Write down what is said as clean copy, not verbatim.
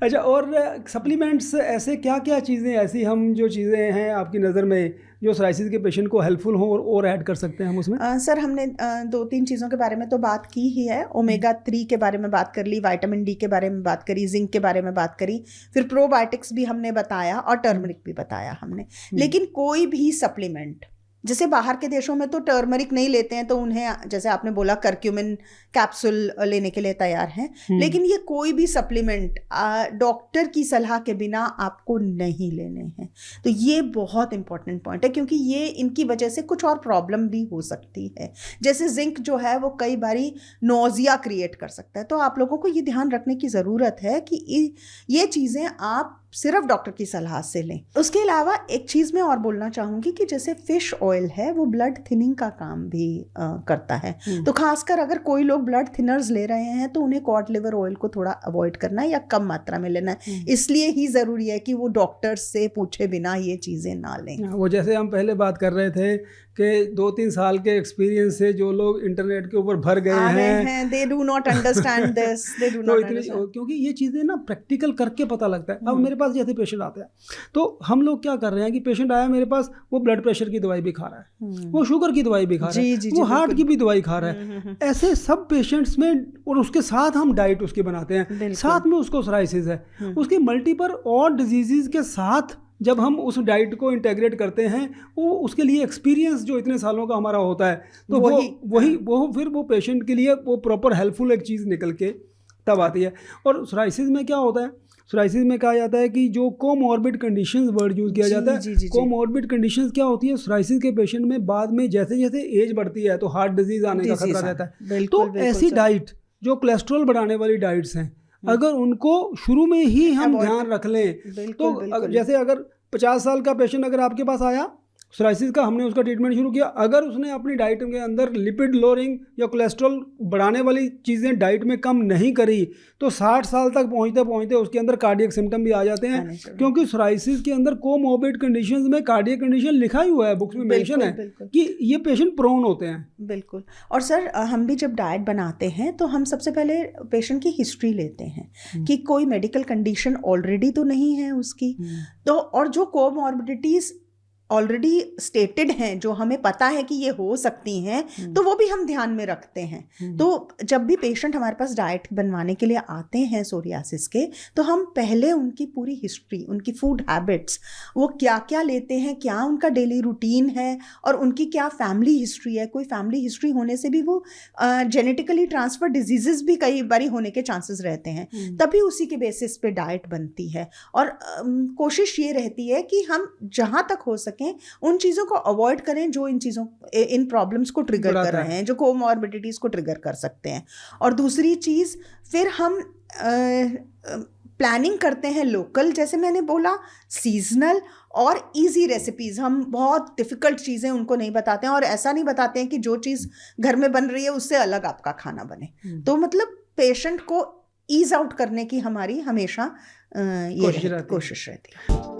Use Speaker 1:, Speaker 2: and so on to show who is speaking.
Speaker 1: अच्छा, और सप्लीमेंट्स ऐसे क्या क्या चीज़ें, ऐसी हम जो चीज़ें हैं आपकी नज़र में जो सोराइसिस के पेशेंट को हेल्पफुल हो और ऐड कर सकते हैं हम उसमें?
Speaker 2: सर हमने 2-3 चीज़ों के बारे में तो बात की ही है। ओमेगा 3 के बारे में बात कर ली, विटामिन डी के बारे में बात करी, जिंक के बारे में बात करी, फिर प्रोबायोटिक्स भी हमने बताया और टर्मरिक भी बताया हमने। लेकिन कोई भी सप्लीमेंट, जैसे बाहर के देशों में तो टर्मरिक नहीं लेते हैं तो उन्हें, जैसे आपने बोला, करक्यूमिन कैप्सूल लेने के लिए तैयार हैं, लेकिन ये कोई भी सप्लीमेंट डॉक्टर की सलाह के बिना आपको नहीं लेने हैं। तो ये बहुत इंपॉर्टेंट पॉइंट है, क्योंकि ये इनकी वजह से कुछ और प्रॉब्लम भी हो सकती है। जैसे जिंक जो है वो कई बारी नोजिया क्रिएट कर सकता है, तो आप लोगों को ये ध्यान रखने की ज़रूरत है कि ये चीज़ें आप सिर्फ डॉक्टर की सलाह से लें। उसके अलावा एक चीज़ मैं और बोलना चाहूँगी कि जैसे फिश ऑयल है वो ब्लड थिनिंग का काम भी करता है। तो खासकर अगर कोई लोग ब्लड थिनर्स ले रहे हैं तो उन्हें कॉड लिवर ऑयल को थोड़ा अवॉइड करना है या कम मात्रा में लेना है। इसलिए ही ज़रूरी है कि वो डॉक्टर से पूछे बिना ये चीज़ें ना लें।
Speaker 1: वो जैसे हम पहले बात कर रहे थे कि 2-3 साल के एक्सपीरियंस से जो लोग इंटरनेट के ऊपर भर गए हैं,
Speaker 2: they do not understand this, they do not understand,
Speaker 1: क्योंकि ये चीज़ें ना प्रैक्टिकल करके पता लगता है। अब मेरे पास जैसे पेशेंट आते हैं तो हम लोग क्या कर रहे हैं कि पेशेंट आया मेरे पास, वो ब्लड प्रेशर की दवाई भी खा रहा है, वो शुगर की दवाई भी खा रहा है, वो हार्ट की भी दवाई खा रहा है। ऐसे सब पेशेंट्स में, और उसके साथ हम डाइट उसकी बनाते हैं, साथ में उसको सोराइसिस है, उसकी मल्टीपल और डिजीज़ के साथ जब हम उस डाइट को इंटेग्रेट करते हैं, वो उसके लिए एक्सपीरियंस जो इतने सालों का हमारा होता है, तो वो फिर वो पेशेंट के लिए वो प्रॉपर हेल्पफुल एक चीज़ निकल के तब आती है। और सोराइसिस में क्या होता है, सोराइसिस में कहा जाता है कि जो कोमॉर्बिड कंडीशंस वर्ड यूज़ किया जाता है। कोमॉर्बिड कंडीशंस क्या होती है, सोराइसिस के पेशेंट में बाद में जैसे जैसे एज बढ़ती है तो हार्ट डिजीज़ आने का खतरा रहता है। तो ऐसी डाइट जो कोलेस्ट्रॉल बढ़ाने वाली डाइट्स हैं, अगर उनको शुरू में ही हम ध्यान रख लें तो जैसे अगर 50 साल का पेशेंट अगर आपके पास आया सोराइसिस का, हमने उसका ट्रीटमेंट शुरू किया, अगर उसने अपनी डाइट के अंदर लिपिड लोअरिंग या कोलेस्ट्रॉल बढ़ाने वाली चीज़ें डाइट में कम नहीं करी तो 60 साल तक पहुंचते पहुंचते उसके अंदर कार्डियक सिम्टम भी आ जाते हैं, क्योंकि सोराइसिस के अंदर कोमॉर्बिड कंडीशंस में कार्डियक कंडीशन लिखा ही हुआ है, बुक्स में मेंशन है कि ये पेशेंट प्रोन होते हैं।
Speaker 2: बिल्कुल। और सर हम भी जब डाइट बनाते हैं तो हम सबसे पहले पेशेंट की हिस्ट्री लेते हैं कि कोई मेडिकल कंडीशन ऑलरेडी तो नहीं है उसकी, तो और जो कोमॉर्बिडिटीज़ ऑलरेडी स्टेटेड हैं जो हमें पता है कि ये हो सकती हैं, तो वो भी हम ध्यान में रखते हैं। तो जब भी पेशेंट हमारे पास डाइट बनवाने के लिए आते हैं सोरियासिस के, तो हम पहले उनकी पूरी हिस्ट्री, उनकी फूड हैबिट्स, वो क्या क्या लेते हैं, क्या उनका डेली रूटीन है और उनकी क्या फैमिली हिस्ट्री है। कोई फैमिली हिस्ट्री होने से भी वो जेनेटिकली ट्रांसफर डिजीजेस भी कई बारी होने के चांसेस रहते हैं, तभी उसी के बेसिस पे डाइट बनती है। और कोशिश ये रहती है कि हम जहाँ तक हो उन चीज़ों को अवॉइड करें जो इन प्रॉब्लम्स को ट्रिगर कर रहे हैं, जो कोमॉर्बिडिटीज़ को ट्रिगर कर सकते हैं। और दूसरी चीज़, फिर हम प्लानिंग करते हैं लोकल, जैसे मैंने बोला, सीजनल और इजी रेसिपीज़। हम बहुत डिफ़िकल्ट चीज़ें उनको नहीं बताते हैं और ऐसा नहीं बताते हैं कि जो चीज़ घर में बन रही है उससे अलग आपका खाना बने। तो मतलब पेशेंट को ईज आउट करने की हमारी हमेशा कोशिश रहती है।